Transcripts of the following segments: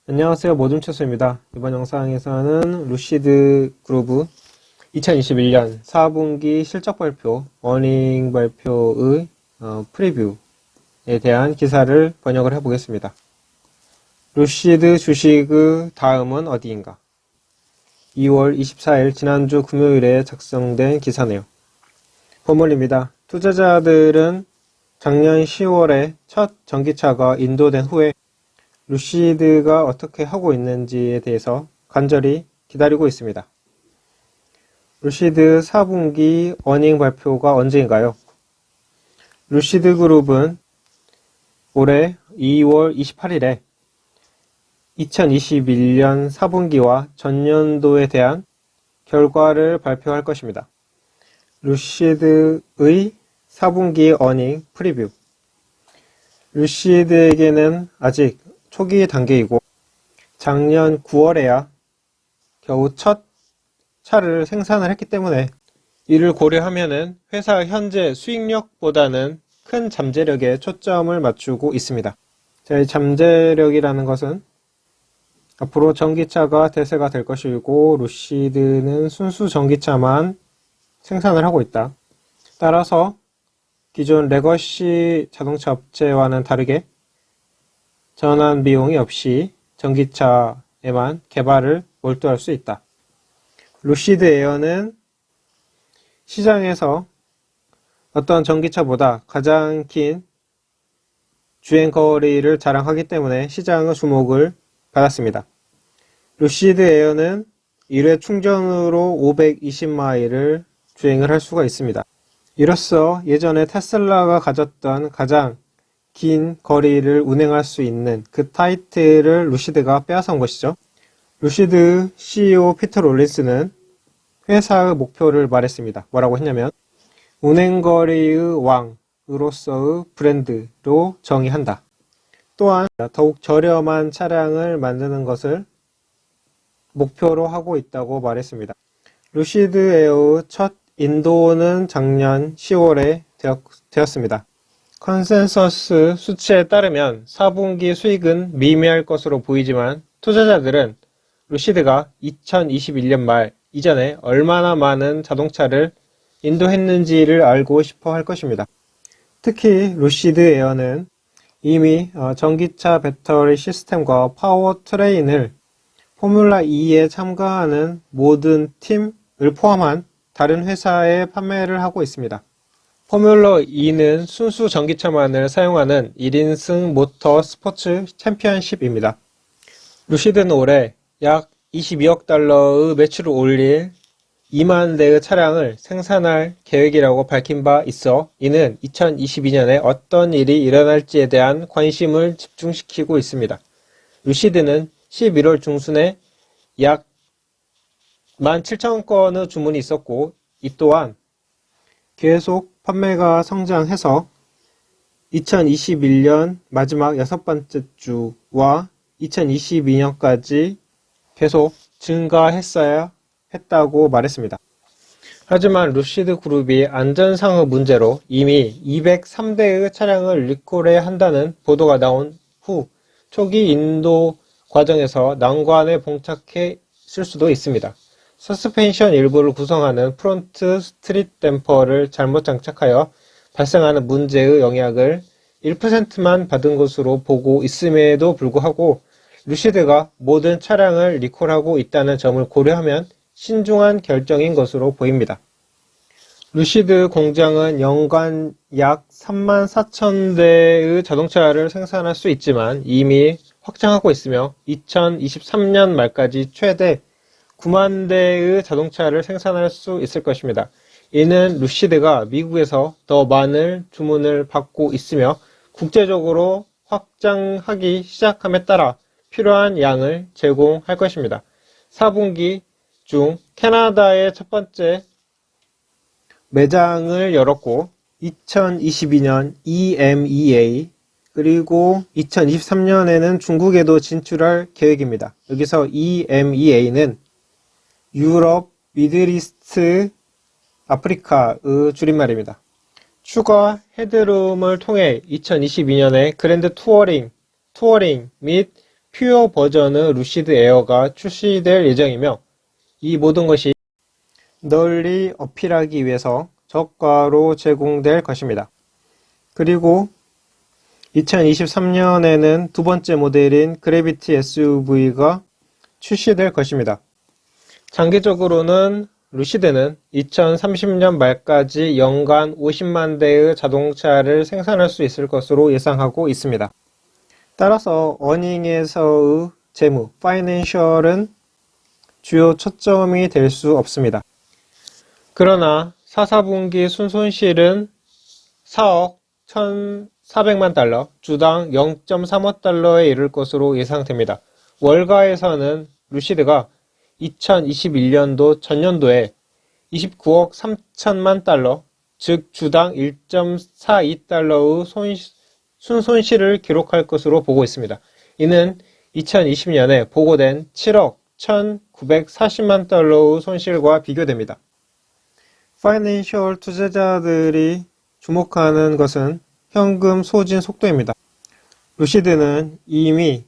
안녕하세요. 모둠채소입니다. 이번 영상에서는 루시드 그룹 2021년 4분기 실적 발표, 어닝 발표의 프리뷰에 대한 기사를 번역을 해보겠습니다. 루시드 주식의 다음은 어디인가? 2월 24일 지난주 금요일에 작성된 기사네요. 본문입니다. 투자자들은 작년 10월에 첫 전기차가 인도된 후에 루시드가 어떻게 하고 있는지에 대해서 간절히 기다리고 있습니다. 루시드 4분기 어닝 발표가 언제인가요? 루시드 그룹은 올해 2월 28일에 2021년 4분기와 전년도에 대한 결과를 발표할 것입니다. 루시드의 4분기 어닝 프리뷰. 루시드에게는 아직 초기 단계이고 작년 9월에야 겨우 첫 차를 생산을 했기 때문에 이를 고려하면은 회사 현재 수익력보다는 큰 잠재력에 초점을 맞추고 있습니다. 자, 이 잠재력이라는 것은 앞으로 전기차가 대세가 될 것이고 루시드는 순수 전기차만 생산을 하고 있다. 따라서 기존 레거시 자동차 업체와는 다르게 전환 비용이 없이 전기차에만 개발을 몰두할 수 있다. 루시드 에어는 시장에서 어떤 전기차보다 가장 긴 주행거리를 자랑하기 때문에 시장의 주목을 받았습니다. 루시드 에어는 1회 충전으로 520마일을 주행을 할 수가 있습니다. 이로써 예전에 테슬라가 가졌던 가장 긴 거리를 운행할 수 있는 그 타이틀을 루시드가 빼앗아온 것이죠. 루시드 CEO 피터 롤린스는 회사의 목표를 말했습니다. 뭐라고 했냐면 운행거리의 왕으로서의 브랜드로 정의한다. 또한 더욱 저렴한 차량을 만드는 것을 목표로 하고 있다고 말했습니다. 루시드 에어의 첫 인도는 작년 10월에 되었습니다. 컨센서스 수치에 따르면 4분기 수익은 미미할 것으로 보이지만 투자자들은 루시드가 2021년 말 이전에 얼마나 많은 자동차를 인도했는지를 알고 싶어 할 것입니다. 특히 루시드 에어는 이미 전기차 배터리 시스템과 파워 트레인을 포뮬라 2에 참가하는 모든 팀을 포함한 다른 회사에 판매를 하고 있습니다. 포뮬러 2는 순수 전기차만을 사용하는 1인승 모터 스포츠 챔피언십입니다. 루시드는 올해 약 22억 달러의 매출을 올릴 2만 대의 차량을 생산할 계획이라고 밝힌 바 있어 이는 2022년에 어떤 일이 일어날지에 대한 관심을 집중시키고 있습니다. 루시드는 11월 중순에 약 17,000건의 주문이 있었고 이 또한 계속 판매가 성장해서 2021년 마지막 6번째 주와 2022년까지 계속 증가했어야 했다고 말했습니다. 하지만 루시드 그룹이 안전상의 문제로 이미 203대의 차량을 리콜해야 한다는 보도가 나온 후 초기 인도 과정에서 난관에 봉착했을 수도 있습니다. 서스펜션 일부를 구성하는 프론트 스트릿 댐퍼를 잘못 장착하여 발생하는 문제의 영향을 1%만 받은 것으로 보고 있음에도 불구하고 루시드가 모든 차량을 리콜하고 있다는 점을 고려하면 신중한 결정인 것으로 보입니다. 루시드 공장은 연간 약 34,000대의 자동차를 생산할 수 있지만 이미 확장하고 있으며 2023년 말까지 최대 9만 대의 자동차를 생산할 수 있을 것입니다. 이는 루시드가 미국에서 더 많은 주문을 받고 있으며 국제적으로 확장하기 시작함에 따라 필요한 양을 제공할 것입니다. 4분기 중 캐나다의 첫 번째 매장을 열었고 2022년 EMEA 그리고 2023년에는 중국에도 진출할 계획입니다. 여기서 EMEA는 유럽, 미들이스트, 아프리카의 줄임말입니다. 추가 헤드룸을 통해 2022년에 그랜드 투어링 및 퓨어 버전의 루시드 에어가 출시될 예정이며 이 모든 것이 널리 어필하기 위해서 저가로 제공될 것입니다. 그리고 2023년에는 두 번째 모델인 그래비티 SUV가 출시될 것입니다. 장기적으로는 루시드는 2030년 말까지 연간 50만 대의 자동차를 생산할 수 있을 것으로 예상하고 있습니다. 따라서 어닝에서의 재무, 파이낸셜은 주요 초점이 될 수 없습니다. 그러나 4분기 순손실은 4억 1,400만 달러, 주당 0.35달러에 이를 것으로 예상됩니다. 월가에서는 루시드가 2021년도 전년도에 29억 3천만 달러, 즉 주당 1.42달러의 순손실을 기록할 것으로 보고 있습니다. 이는 2020년에 보고된 7억 1,940만 달러의 손실과 비교됩니다. 파이낸셜 투자자들이 주목하는 것은 현금 소진 속도입니다. 루시드는 이미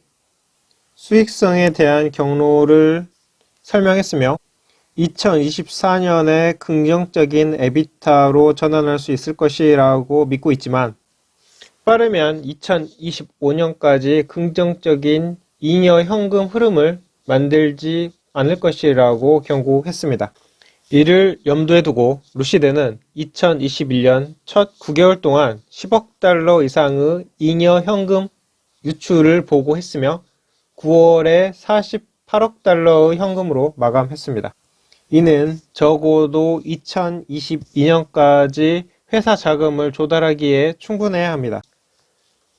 수익성에 대한 경로를 설명했으며 2024년에 긍정적인 에비타로 전환할 수 있을 것이라고 믿고 있지만 빠르면 2025년까지 긍정적인 잉여 현금 흐름을 만들지 않을 것이라고 경고했습니다. 이를 염두에 두고 루시드는 2021년 첫 9개월 동안 10억 달러 이상의 잉여 현금 유출을 보고했으며 9월에 48억 달러의 현금으로 마감했습니다. 이는 적어도 2022년까지 회사 자금을 조달하기에 충분해야 합니다.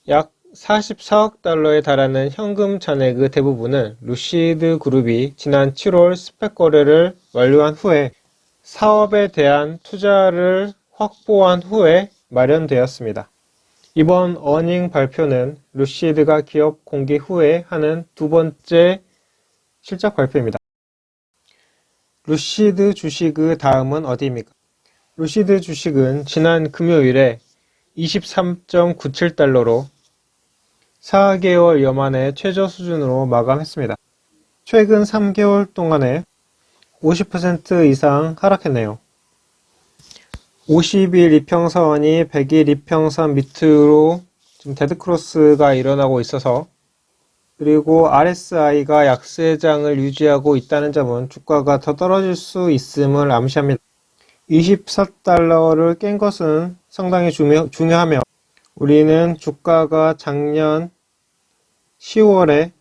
약 44억 달러에 달하는 현금 잔액의 대부분은 루시드 그룹이 지난 7월 스펙 거래를 완료한 후에 사업에 대한 투자를 확보한 후에 마련되었습니다. 이번 어닝 발표는 루시드가 기업 공개 후에 하는 두 번째 실적 발표입니다. 루시드 주식의 다음은 어디입니까? 루시드 주식은 지난 금요일에 23.97달러로 4개월여 만에 최저 수준으로 마감했습니다. 최근 3개월 동안에 50% 이상 하락했네요. 50일 이평선이 100일 이평선 밑으로 지금 데드크로스가 일어나고 있어서 그리고 RSI가 약세장을 유지하고 있다는 점은 주가가 더 떨어질 수 있음을 암시합니다. 24달러를 깬 것은 상당히 중요하며 우리는 주가가 작년 10월에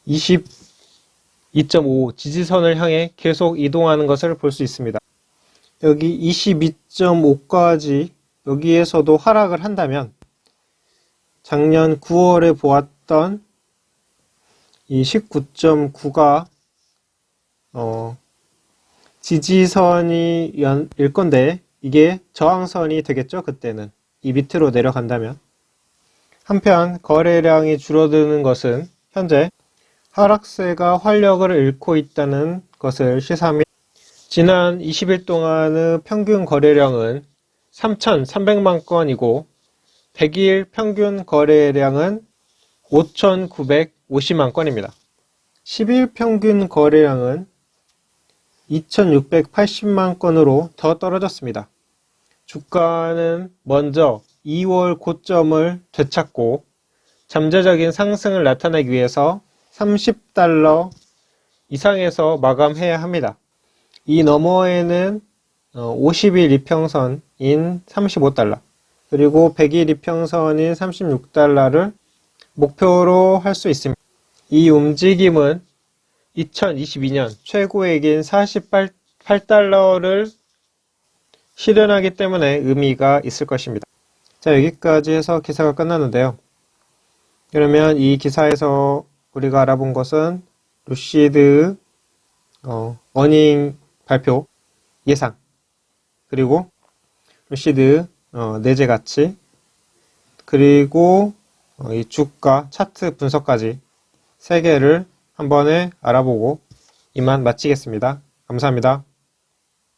22.5 지지선을 향해 계속 이동하는 것을 볼 수 있습니다. 여기 22.5까지 여기에서도 하락을 한다면 작년 9월에 보았던 이 19.9가 지지선이 일 건데 이게 저항선이 되겠죠. 그때는 이 밑으로 내려간다면. 한편 거래량이 줄어드는 것은 현재 하락세가 활력을 잃고 있다는 것을 시사합니다. 지난 20일 동안의 평균 거래량은 3,300만 건이고 100일 평균 거래량은 5,950만 건입니다. 10일 평균 거래량은 2,680만 건으로 더 떨어졌습니다. 주가는 먼저 2월 고점을 되찾고 잠재적인 상승을 나타내기 위해서 30달러 이상에서 마감해야 합니다. 이 너머에는 50일 이평선인 35달러 그리고 100일 이평선인 36달러를 목표로 할 수 있습니다. 이 움직임은 2022년 최고액인 48달러를 실현하기 때문에 의미가 있을 것입니다. 자, 여기까지 해서 기사가 끝났는데요. 그러면 이 기사에서 우리가 알아본 것은 루시드 어닝 발표 예상 그리고 루시드 내재 가치 그리고 이 주가 차트 분석까지 3개를 한 번에 알아보고 이만 마치겠습니다. 감사합니다.